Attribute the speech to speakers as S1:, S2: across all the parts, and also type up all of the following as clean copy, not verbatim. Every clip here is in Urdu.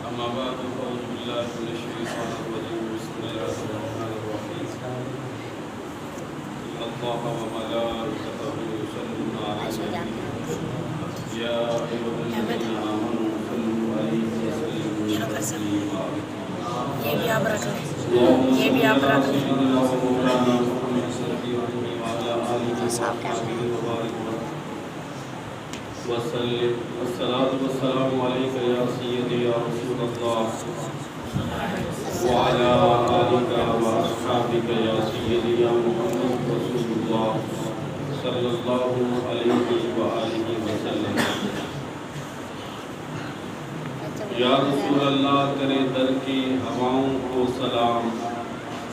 S1: أما بعد فأعوذ بالله من الشيطان الرجيم بسم الله الرحمن الرحيم إن الله وملائكته يصلون على النبي يا أيها الذين آمنوا صلوا عليه وسلموا تسليما
S2: یہ بھی آپ رکھ لیں، یہ بھی آپ رکھ لیں۔
S1: وسلم والصلاة والسلام عليك يا سيدي يا رسول الله وعلى آلك وأصحابك يا سيدي يا محمد رسول الله صلى الله عليه وآله وسلم یا رسول اللہ تیرے در کی ہواؤں کو سلام،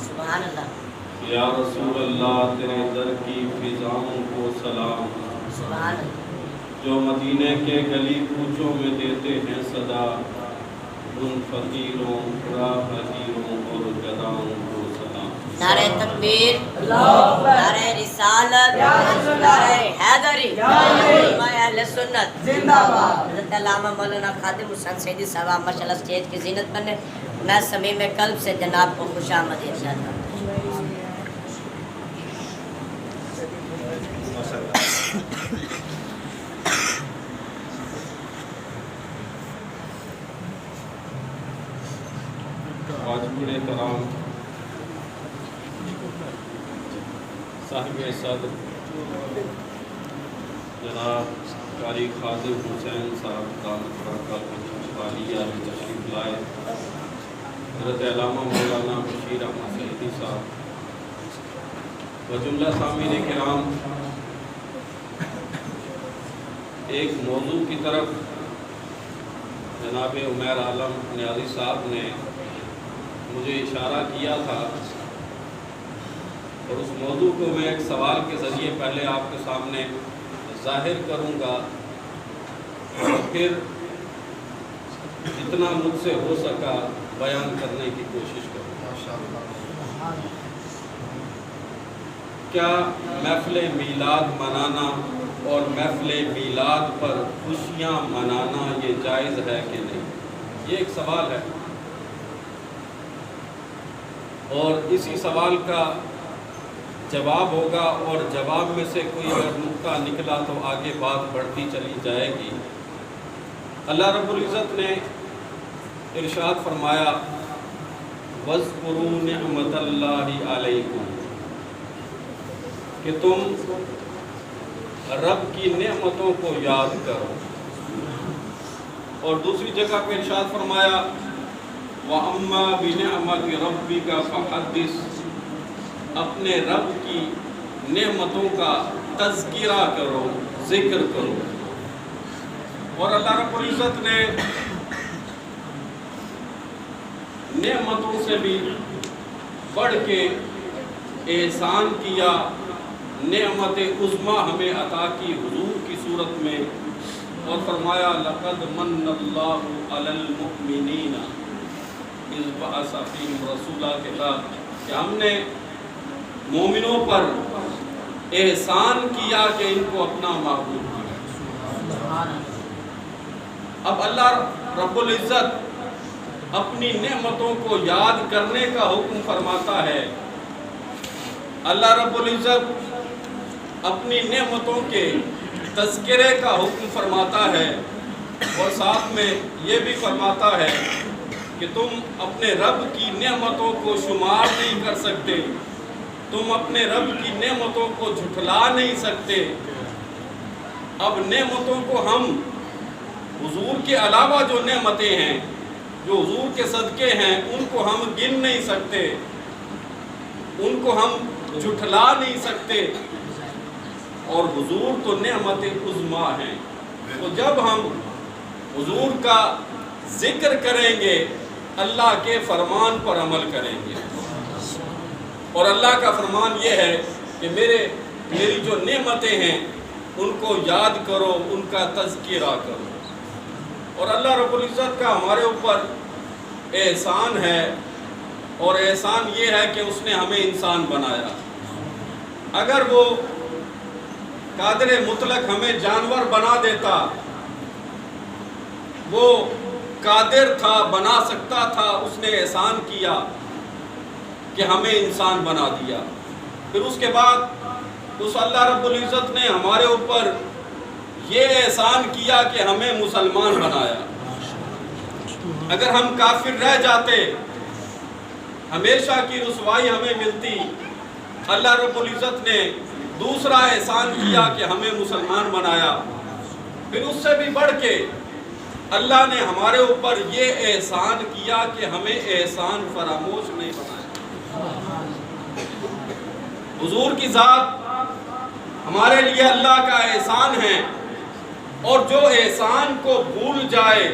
S2: سبحان اللہ،
S1: یا رسول اللہ تیرے در کی فضاؤں کو سلام،
S2: سبحان اللہ،
S1: جو مدینے کے گلی کوچوں میں دیتے ہیں صدا، ان فقیروں راہگیروں اور گداؤں کو سلام۔
S2: نعرہ تکبیر، نعرہ رسالت، نعرہ حیدری، علماء اہل سنت حضرت علامہ مولانا خادم حسین سیدی صاحب ماشاءاللہ اسٹیج کی زینت بنے۔ میں صمیم قلب سے جناب کو خوش آمدید کہتا ہوں۔
S1: واجب احترام صاحب صدر جناب قاری خادم حسین صاحب دامت برکاتہ عالیہ میں تشریف لائے، حضرت علامہ مولانا بشیر احمد سیدی صاحب و جملہ سامعین کرام، ایک موضوع کی طرف جناب عمیر عالم نیازی صاحب نے مجھے اشارہ کیا تھا، اور اس موضوع کو میں ایک سوال کے ذریعے پہلے آپ کے سامنے ظاہر کروں گا، اور پھر جتنا مجھ سے ہو سکا بیان کرنے کی کوشش کروں گا۔ کیا محفل میلاد منانا اور محفل میلاد پر خوشیاں منانا یہ جائز ہے کہ نہیں؟ یہ ایک سوال ہے، اور اسی سوال کا جواب ہوگا، اور جواب میں سے کوئی اگر نکتہ نکلا تو آگے بات بڑھتی چلی جائے گی۔ اللہ رب العزت نے ارشاد فرمایا وَاذْكُرُوا نِعْمَةَ اللَّهِ عَلَيْكُمْ، کہ تم رب کی نعمتوں کو یاد کرو، اور دوسری جگہ پہ ارشاد فرمایا وَأَمَّا بِنِعْمَةِ رَبِّكَ فَحَدِّثْ، اپنے رب کی نعمتوں کا تذکرہ کرو، ذکر کرو۔ اور اللہ رب العزت نے نعمتوں سے بھی بڑھ کے احسان کیا، نعمت عظمیٰ ہمیں عطا کی حضور کی صورت میں، اور فرمایا لَقَدْ مَنَّ اللَّهُ عَلَى الْمُؤْمِنِينَ اِذْ بَعَثَ فِيهِمْ رَسُولًا، کہا کہ ہم نے مومنوں پر احسان کیا کہ ان کو اپنا معبود کیا۔ اب اللہ رب العزت اپنی نعمتوں کو یاد کرنے کا حکم فرماتا ہے، اللہ رب العزت اپنی نعمتوں کے تذکرے کا حکم فرماتا ہے، اور ساتھ میں یہ بھی فرماتا ہے کہ تم اپنے رب کی نعمتوں کو شمار نہیں کر سکتے، تم اپنے رب کی نعمتوں کو جھٹلا نہیں سکتے۔ اب نعمتوں کو ہم حضور کے علاوہ جو نعمتیں ہیں، جو حضور کے صدقے ہیں، ان کو ہم گن نہیں سکتے، ان کو ہم جھٹلا نہیں سکتے، اور حضور تو نعمت عظمیٰ ہیں۔ تو جب ہم حضور کا ذکر کریں گے، اللہ کے فرمان پر عمل کریں گے، اور اللہ کا فرمان یہ ہے کہ میری جو نعمتیں ہیں ان کو یاد کرو، ان کا تذکرہ کرو۔ اور اللہ رب العزت کا ہمارے اوپر احسان ہے، اور احسان یہ ہے کہ اس نے ہمیں انسان بنایا۔ اگر وہ قادر مطلق ہمیں جانور بنا دیتا، وہ قادر تھا، بنا سکتا تھا، اس نے احسان کیا کہ ہمیں انسان بنا دیا۔ پھر اس کے بعد اس اللہ رب العزت نے ہمارے اوپر یہ احسان کیا کہ ہمیں مسلمان بنایا۔ اگر ہم کافر رہ جاتے ہمیشہ کی رسوائی ہمیں ملتی۔ اللہ رب العزت نے دوسرا احسان کیا کہ ہمیں مسلمان بنایا۔ پھر اس سے بھی بڑھ کے اللہ نے ہمارے اوپر یہ احسان کیا کہ ہمیں احسان فراموش نہیں بنایا۔ حضور کی ذات ہمارے لیے اللہ کا احسان ہے، اور جو احسان کو بھول جائے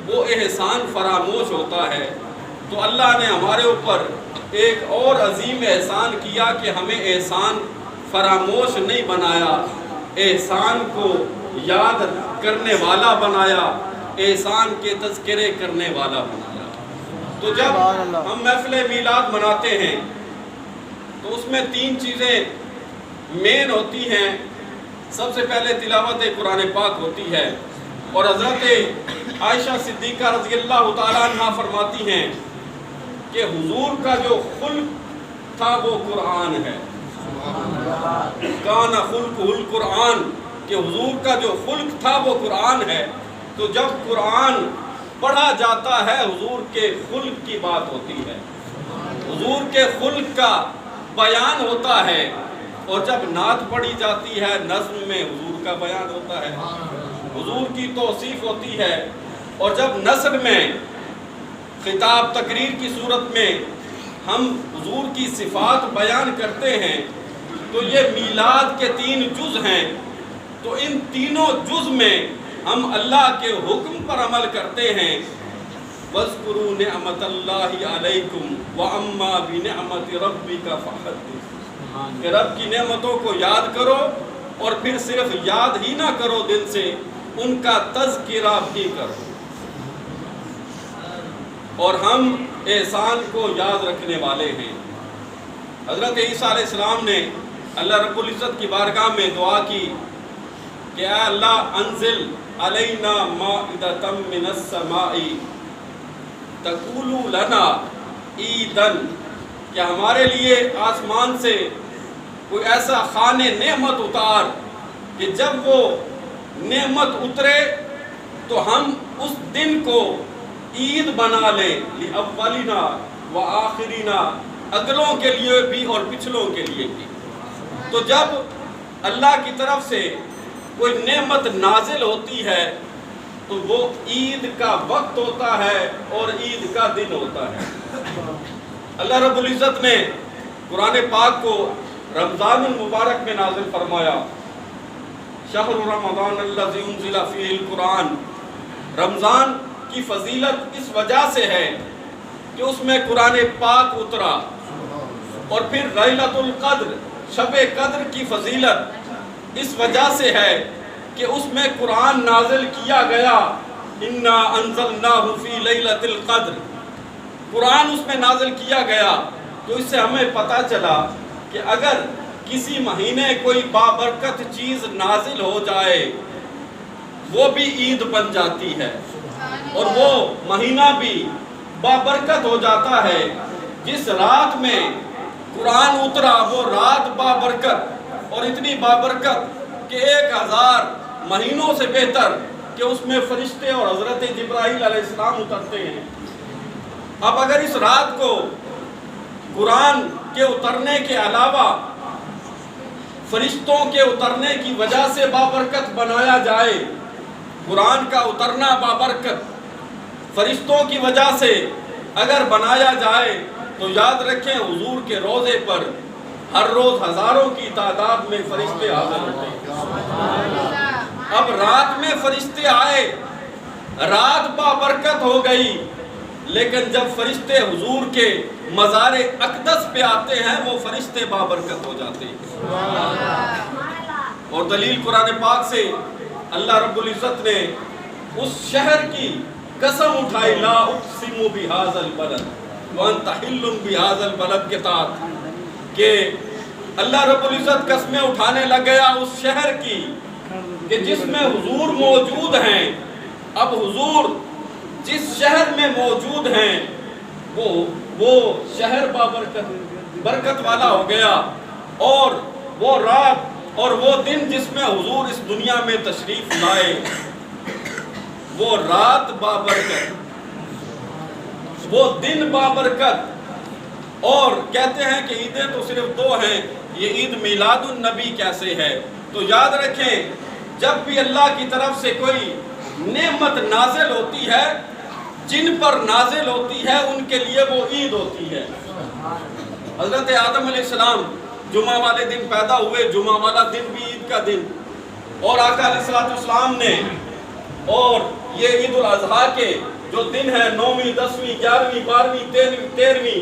S1: وہ احسان فراموش ہوتا ہے۔ تو اللہ نے ہمارے اوپر ایک اور عظیم احسان کیا کہ ہمیں احسان فراموش نہیں بنایا، احسان کو یاد کرنے والا بنایا، احسان کے تذکرے کرنے والا بنایا۔ تو جب ہم محفل میلاد مناتے ہیں تو اس میں 3 چیزیں مین ہوتی ہیں۔ سب سے پہلے تلاوت قرآن پاک ہوتی ہے، اور حضرت عائشہ صدیقہ رضی اللہ تعالیٰ عنہ فرماتی ہیں کہ حضور کا جو خلق تھا وہ قرآن ہے۔ کان خلقہ القرآن، کہ حضور کا جو خلق تھا وہ قرآن ہے۔ تو جب قرآن پڑھا جاتا ہے حضور کے خلق کی بات ہوتی ہے، حضور کے خلق کا بیان ہوتا ہے، اور جب نعت پڑھی جاتی ہے نظم میں حضور کا بیان ہوتا ہے، حضور کی توصیف ہوتی ہے۔ اور جب نثر میں خطاب تقریر کی صورت میں ہم حضور کی صفات بیان کرتے ہیں تو یہ میلاد کے 3 جز ہیں۔ تو ان تینوں جز میں ہم اللہ کے حکم پر عمل کرتے ہیں۔ وَاذْكُرُوا نِعْمَةَ اللَّهِ عَلَيْكُمْ وَأَمَّا بِنِعْمَةِ رَبِّكَ فَحَدِّثْ، کہ رب کی نعمتوں کو یاد کرو، اور پھر صرف یاد ہی نہ کرو دل سے، ان کا تذکرہ بھی کرو۔ اور ہم احسان کو یاد رکھنے والے ہیں۔ حضرت عیسیٰ علیہ السلام نے اللہ رب العزت کی بارگاہ میں دعا کی کہ اے اللہ انزل علینا مائدۃ من السماء تقول لنا عیدن، کہ ہمارے لیے آسمان سے کوئی ایسا خوان نعمت اتار کہ جب وہ نعمت اترے تو ہم اس دن کو عید بنا لیں، لأولنا و آخرنا، اگلوں کے لیے بھی اور پچھلوں کے لیے بھی۔ تو جب اللہ کی طرف سے کوئی نعمت نازل ہوتی ہے تو وہ عید کا وقت ہوتا ہے اور عید کا دن ہوتا ہے۔ اللہ رب العزت نے قرآن پاک کو رمضان المبارک میں نازل فرمایا۔ شہر رمضان الذی انزل فیہ القرآن، رمضان کی فضیلت اس وجہ سے ہے کہ اس میں قرآن پاک اترا، اور پھر لیلۃ القدر، شب قدر کی فضیلت اس وجہ سے ہے کہ اس میں قرآن نازل کیا گیا۔ انا انزلناہ فی لیلۃ القدر، قرآن اس میں نازل کیا گیا۔ تو اس سے ہمیں پتہ چلا کہ اگر کسی مہینے کوئی بابرکت چیز نازل ہو جائے وہ بھی عید بن جاتی ہے، اور وہ مہینہ بھی بابرکت ہو جاتا ہے۔ جس رات میں قرآن اترا وہ رات بابرکت، اور اتنی بابرکت کہ 1000 مہینوں سے بہتر کہ اس میں فرشتے اور حضرت جبرائیل علیہ السلام اترتے ہیں۔ اب اگر اس رات کو قرآن کے اترنے کے علاوہ فرشتوں کے اترنے کی وجہ سے بابرکت بنایا جائے، قرآن کا اترنا بابرکت فرشتوں کی وجہ سے اگر بنایا جائے تو یاد رکھیں حضور کے روضے پر ہر روز ہزاروں کی تعداد میں فرشتے حاضر ہوتے ہیں۔ اب رات میں فرشتے آئے، رات بابرکت ہو گئی، لیکن جب فرشتے حضور کے مزار اقدس پہ آتے ہیں وہ فرشتے بابرکت ہو جاتے ہیں۔ اور دلیل قرآن پاک سے اللہ رب العزت نے اس شہر کی قسم اٹھائی، لا اقسم بہذا البلد وانت حل بہذا البلد کے تحت، کہ اللہ رب العزت قسمیں اٹھانے لگ گیا اس شہر کی کہ جس میں حضور موجود ہیں۔ اب حضور جس شہر میں موجود ہیں وہ شہر برکت والا ہو گیا، اور وہ رات اور وہ دن جس میں حضور اس دنیا میں تشریف لائے، وہ رات بابرکت، وہ دن بابرکت۔ اور کہتے ہیں کہ عیدیں تو صرف دو ہیں، یہ عید میلاد النبی کیسے ہے؟ تو یاد رکھیں، جب بھی اللہ کی طرف سے کوئی نعمت نازل ہوتی ہے، جن پر نازل ہوتی ہے ان کے لیے وہ عید ہوتی ہے۔ حضرت آدم علیہ السلام جمعہ والے دن پیدا ہوئے، جمعہ والا دن بھی عید کا دن، اور آقا علیہ السلام نے، اور یہ عید الاضحیٰ کے جو دن ہے 9ویں 10ویں 11ویں 12ویں 13ویں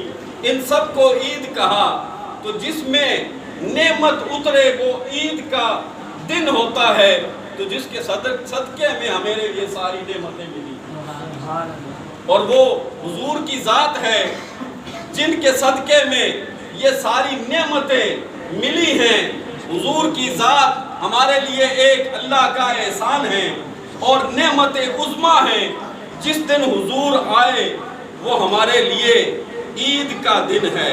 S1: ان سب کو عید کہا۔ تو جس میں نعمت اترے وہ عید کا دن ہوتا ہے، تو جس کے صدقے میں ہمیں یہ ساری نعمتیں ملی، اور وہ حضور کی ذات ہے جن کے صدقے میں یہ ساری نعمتیں ملی ہیں۔ حضور کی ذات ہمارے لیے ایک اللہ کا احسان ہے اور نعمت عظمیٰ ہے۔ جس دن حضور آئے وہ ہمارے لیے عید کا دن ہے،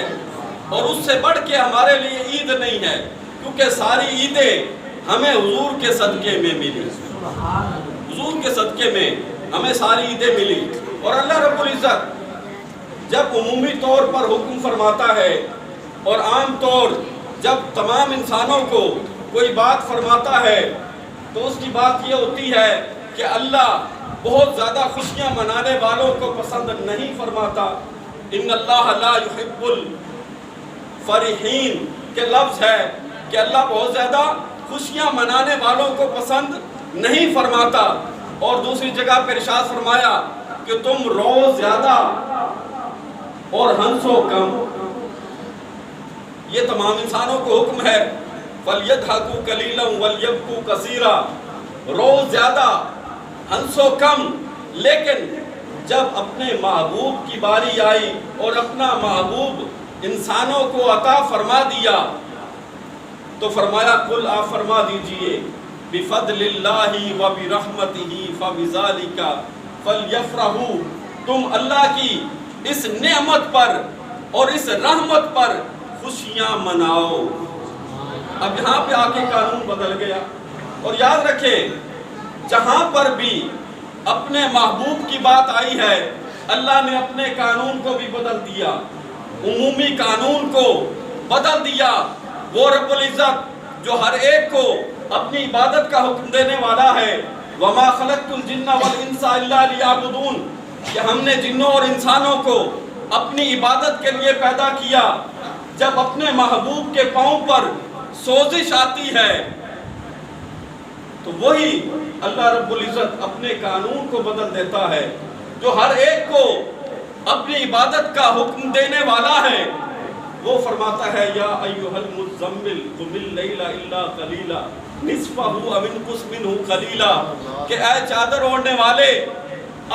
S1: اور اس سے بڑھ کے ہمارے لیے عید نہیں ہے، کیونکہ ساری عیدیں ہمیں حضور کے صدقے میں ملی، حضور کے صدقے میں ہمیں ساری عیدیں ملی۔ اور اللہ رب العزت جب عمومی طور پر حکم فرماتا ہے، اور عام طور جب تمام انسانوں کو کوئی بات فرماتا ہے، تو اس کی بات یہ ہوتی ہے کہ اللہ بہت زیادہ خوشیاں منانے والوں کو پسند نہیں فرماتا۔ ان اللہ لا يحب الفرحین کے لفظ ہے کہ اللہ بہت زیادہ خوشیاں منانے والوں کو پسند نہیں فرماتا۔ اور دوسری جگہ پر ارشاد فرمایا کہ تم رو زیادہ اور ہنسو کم۔ یہ تمام انسانوں کو حکم ہے، فَلْيَضْحَكُوا قَلِيلًا وَلْيَبْكُوا كَثِيرًا، رو زیادہ ہنسو کم۔ لیکن جب اپنے محبوب کی باری آئی اور اپنا محبوب انسانوں کو عطا فرما دیا، تو فرمایا قل آپ فرما دیجئے بِفَضْلِ اللَّهِ وَبِرَحْمَتِهِ فَبِذَلِكَ فَلْيَفْرَحُوا، تم اللہ کی اس نعمت پر اور اس رحمت پر خوشیاں مناؤ۔ اب یہاں پہ آ کے قانون بدل گیا، اور یاد رکھیں جہاں پر بھی اپنے محبوب کی بات آئی ہے، اللہ نے اپنے قانون کو بھی بدل دیا، عمومی قانون کو بدل دیا۔ وہ رب العزت جو ہر ایک کو اپنی عبادت کا حکم دینے والا ہے، وَمَا خَلَقْتُ الْجِنَّ وَالْإِنسَ إِلَّا لِيَعْبُدُونَ، کہ ہم نے جنوں اور انسانوں کو اپنی عبادت کے لیے پیدا کیا۔ جب اپنے محبوب کے پاؤں پر سوزش آتی ہے تو وہی اللہ رب العزت اپنے قانون کو بدل دیتا ہے، جو ہر ایک کو اپنی عبادت کا حکم دینے والا ہے۔ وہ فرماتا ہے یا ایھا المزمل قم اللیل الا قلیلا نصفہ او انقص منہ قلیلا، کہ اے چادر اوڑھنے والے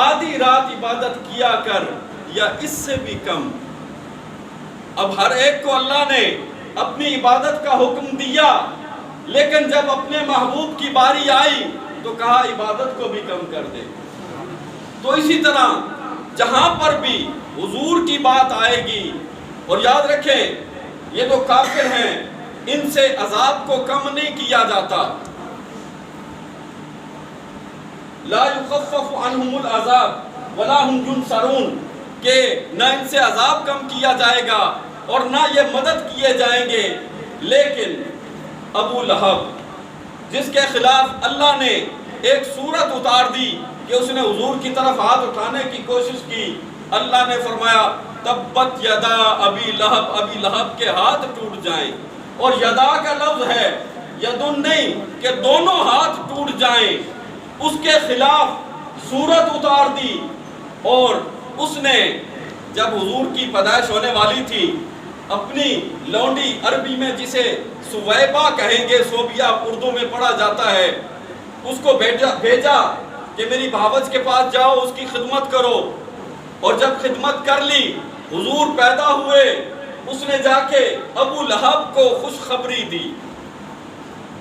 S1: آدھی رات عبادت کیا کر یا اس سے بھی کم۔ اب ہر ایک کو اللہ نے اپنی عبادت کا حکم دیا، لیکن جب اپنے محبوب کی باری آئی تو کہا عبادت کو بھی کم کر دے۔ تو اسی طرح جہاں پر بھی حضور کی بات آئے گی، اور یاد رکھیں یہ جو کافر ہیں ان سے عذاب کو کم نہیں کیا جاتا، لا یخفف عنہم العذاب ولا هم ینصرون، کہ نہ ان سے عذاب کم کیا جائے گا اور نہ یہ مدد کیے جائیں گے۔ لیکن ابو لہب جس کے خلاف اللہ نے ایک صورت اتار دی کہ اس نے حضور کی طرف ہاتھ اٹھانے کی کوشش کی، اللہ نے فرمایا تبت یدا ابی لہب، ابی لہب کے ہاتھ ٹوٹ جائیں۔ اور یدا کا لفظ ہے یدن نہیں، کہ دونوں ہاتھ ٹوٹ جائیں۔ اس کے خلاف صورت اتار دی، اور اس نے جب حضور کی پیدائش ہونے والی تھی اپنی لونڈی، عربی میں جسے سویبہ کہیں گے، سوبیا اردو میں پڑھا جاتا ہے، اس کو بھیجا کہ میری بھاوج کے پاس جاؤ، اس کی خدمت کرو۔ اور جب خدمت کر لی، حضور پیدا ہوئے، اس نے جا کے ابو لہب کو خوشخبری دی۔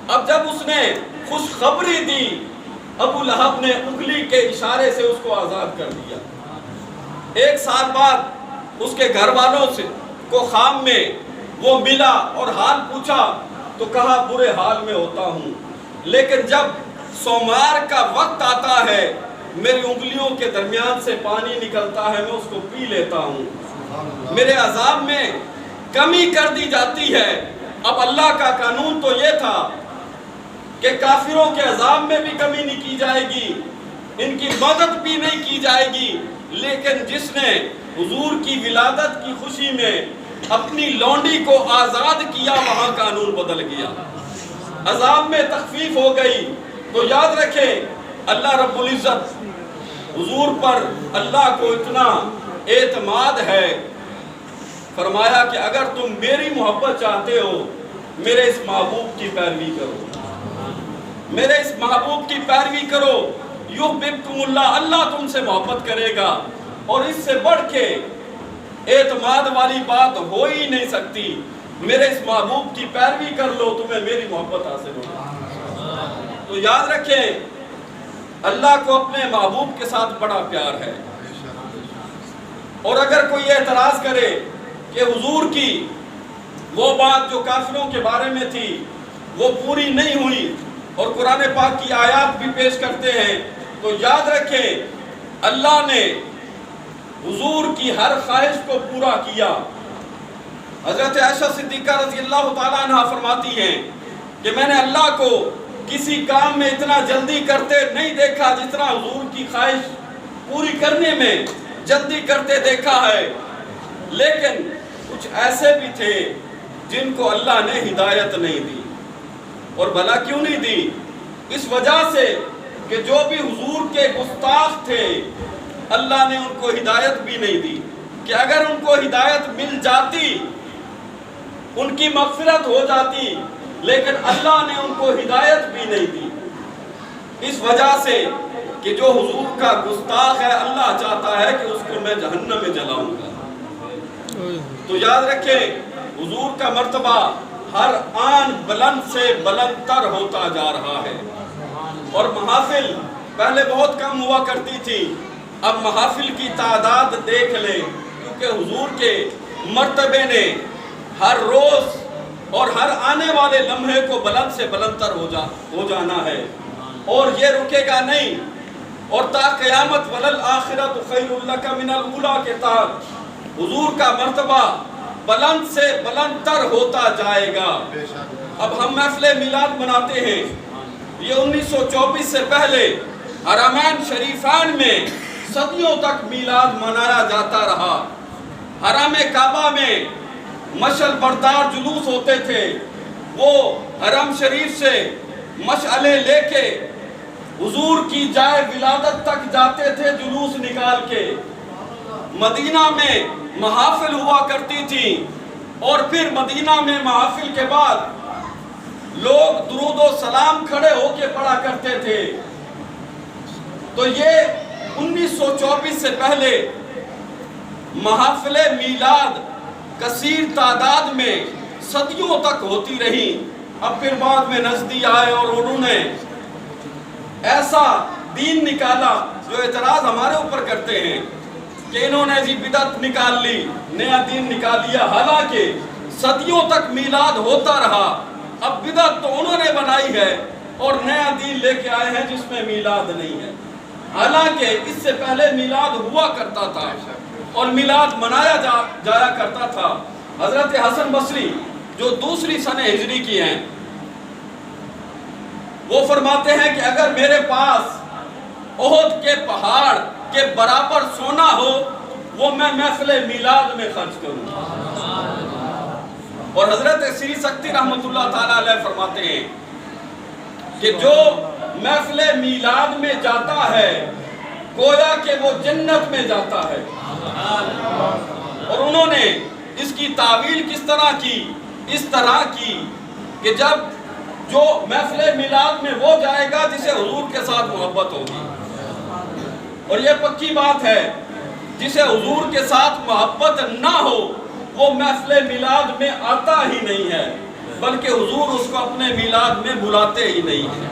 S1: اب جب اس نے خوشخبری دی ابو لہب نے انگلی کے اشارے سے اس کو آزاد کر دیا۔ 1 سال بعد اس کے گھر والوں سے کو خام میں وہ ملا اور حال پوچھا تو کہا برے حال میں ہوتا ہوں، لیکن جب سومار کا وقت آتا ہے میری انگلیوں کے درمیان سے پانی نکلتا ہے، میں اس کو پی لیتا ہوں، میرے عذاب میں کمی کر دی جاتی ہے۔ اب اللہ کا قانون تو یہ تھا کہ کافروں کے عذاب میں بھی کمی نہیں کی جائے گی، ان کی مدد بھی نہیں کی جائے گی، لیکن جس نے حضور کی ولادت کی خوشی میں اپنی لونڈی کو آزاد کیا وہاں قانون بدل گیا، عذاب میں تخفیف ہو گئی۔ تو یاد رکھیں اللہ رب العزت حضور پر اللہ کو اتنا اعتماد ہے، فرمایا کہ اگر تم میری محبت چاہتے ہو میرے اس محبوب کی پیروی کرو، میرے اس محبوب کی پیروی کرو، یحببکم اللہ، اللہ تم سے محبت کرے گا، اور اس سے بڑھ کے اعتماد والی بات ہو ہی نہیں سکتی۔ میرے اس محبوب کی پیروی کر لو، تمہیں میری محبت حاصل ہوگی۔ تو یاد رکھیں اللہ کو اپنے محبوب کے ساتھ بڑا پیار ہے، اور اگر کوئی اعتراض کرے کہ حضور کی وہ بات جو کافروں کے بارے میں تھی وہ پوری نہیں ہوئی اور قرآن پاک کی آیات بھی پیش کرتے ہیں، تو یاد رکھیں اللہ نے حضور کی ہر خواہش کو پورا کیا۔ حضرت عائشہ صدیقہ رضی اللہ تعالیٰ عنہ فرماتی ہیں کہ میں نے اللہ کو کسی کام میں اتنا جلدی کرتے نہیں دیکھا جتنا حضور کی خواہش پوری کرنے میں جلدی کرتے دیکھا ہے، لیکن کچھ ایسے بھی تھے جن کو اللہ نے ہدایت نہیں دی، اور بھلا کیوں نہیں دی؟ اس وجہ سے کہ جو بھی حضور کے گستاخ تھے اللہ نے ان کو ہدایت بھی نہیں دی، کہ اگر ان کو ہدایت مل جاتی ان کی مغفرت ہو جاتی، لیکن اللہ نے ان کو ہدایت بھی نہیں دی، اس وجہ سے کہ جو حضور کا گستاخ ہے اللہ چاہتا ہے کہ اس کو میں جہنم میں جلاؤں گا۔ تو یاد رکھیں حضور کا مرتبہ ہر آن بلند سے بلند تر ہوتا جا رہا ہے، اور محافل پہلے بہت کم ہوا کرتی تھی، اب محافل کی تعداد دیکھ لیں، کیونکہ حضور کے مرتبے نے ہر روز اور ہر آنے والے لمحے کو بلند سے بلند تر ہو جانا ہے، اور یہ رکے گا نہیں، اور تا قیامت وللآخرۃ خیر لک من الاولی کے تحت حضور کا مرتبہ بلند سے بلند تر ہوتا جائے گا۔ اب ہم محفل میلاد مناتے ہیں، یہ 1924 سے پہلے حرمین شریفین میں صدیوں تک میلاد منایا جاتا رہا۔ حرم کعبہ میں مشعل بردار جلوس ہوتے تھے، وہ حرم شریف سے مشعلیں لے کے حضور کی جائے ولادت تک جاتے تھے جلوس نکال کے۔ مدینہ میں محافل ہوا کرتی تھی، اور پھر مدینہ میں محافل کے بعد لوگ درود و سلام کھڑے ہو کے پڑھا کرتے تھے۔ تو یہ 1924 سے پہلے محافل میلاد کثیر تعداد میں صدیوں تک ہوتی رہی۔ اب پھر بعد میں نزدی آئے اور انہوں نے ایسا دین نکالا جو اعتراض ہمارے اوپر کرتے ہیں کہ انہوں نے بدعت نکال لی، نیا دین نکال لیا، حالانکہ صدیوں تک میلاد ہوتا رہا۔ اب بدعت تو انہوں نے بنائی ہے اور نیا دین لے کے آئے ہیں جس میں میلاد نہیں ہے، حالانکہ اس سے پہلے میلاد ہوا کرتا تھا اور میلاد منایا جایا کرتا تھا۔ حضرت حسن بصری جو دوسری سنہ ہجری کی ہیں، وہ فرماتے ہیں کہ اگر میرے پاس احد کے پہاڑ کے برابر سونا ہو وہ میں محفل میلاد میں خرچ کروں۔ اور حضرت سری سکتی رحمت اللہ تعالیٰ علیہ فرماتے ہیں کہ جو محفل میلاد میں جاتا ہے گویا کہ وہ جنت میں جاتا ہے۔ اور انہوں نے اس کی تعویل کس طرح کی؟ اس طرح کی کہ جب جو محفل میلاد میں وہ جائے گا جسے حضور کے ساتھ محبت ہوگی، اور یہ پکی بات ہے جسے حضور کے ساتھ محبت نہ ہو وہ محفل میلاد میں آتا ہی نہیں ہے، بلکہ حضور اس کو اپنے میلاد میں بلاتے ہی نہیں ہیں۔